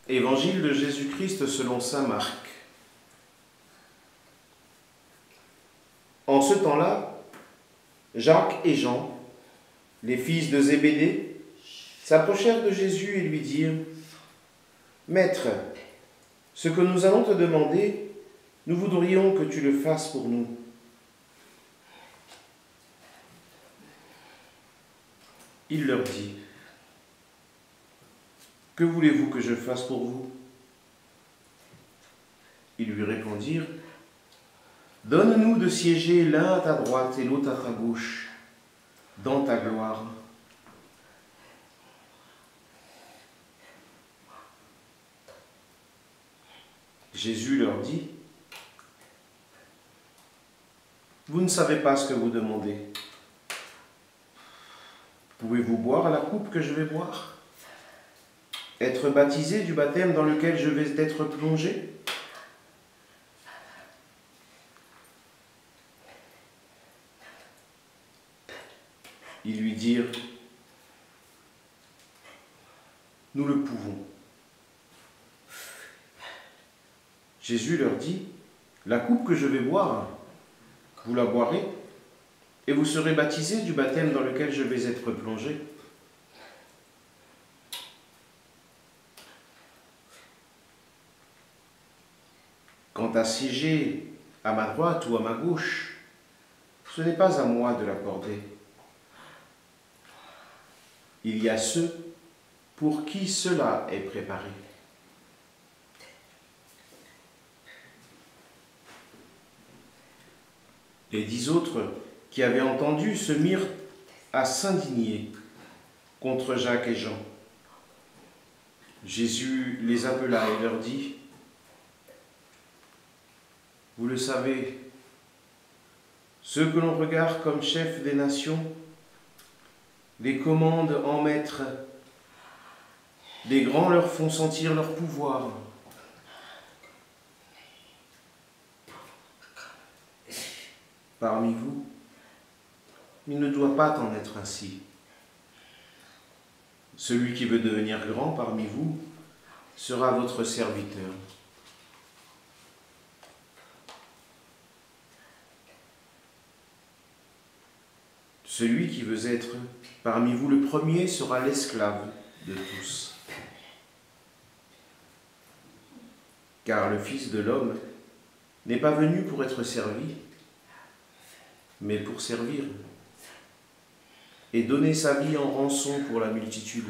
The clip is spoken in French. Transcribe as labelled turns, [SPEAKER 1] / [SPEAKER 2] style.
[SPEAKER 1] Évangile de Jésus-Christ selon saint Marc. En ce temps-là, Jacques et Jean, les fils de Zébédée, s'approchèrent de Jésus et lui dirent : « Maître, ce que nous allons te demander, nous voudrions que tu le fasses pour nous. » Il leur dit : « Que voulez-vous que je fasse pour vous ?» Ils lui répondirent : « Donne-nous de siéger l'un à ta droite et l'autre à ta gauche, dans ta gloire. » Jésus leur dit : « Vous ne savez pas ce que vous demandez. Pouvez-vous boire à la coupe que je vais boire ? Être baptisé du baptême dans lequel je vais être plongé ? » Ils lui dirent : « Nous le pouvons. » Jésus leur dit : « La coupe que je vais boire, vous la boirez, et vous serez baptisés du baptême dans lequel je vais être plongé. Quant à siéger à ma droite ou à ma gauche, ce n'est pas à moi de l'accorder. Il y a ceux pour qui cela est préparé. » Les 10 autres qui avaient entendu se mirent à s'indigner contre Jacques et Jean. Jésus les appela et leur dit : « Vous le savez, ceux que l'on regarde comme chefs des nations les commandent en maître, les grands leur font sentir leur pouvoir. Parmi vous, il ne doit pas en être ainsi. Celui qui veut devenir grand parmi vous sera votre serviteur. Celui qui veut être parmi vous le premier sera l'esclave de tous. Car le Fils de l'homme n'est pas venu pour être servi, mais pour servir et donner sa vie en rançon pour la multitude. »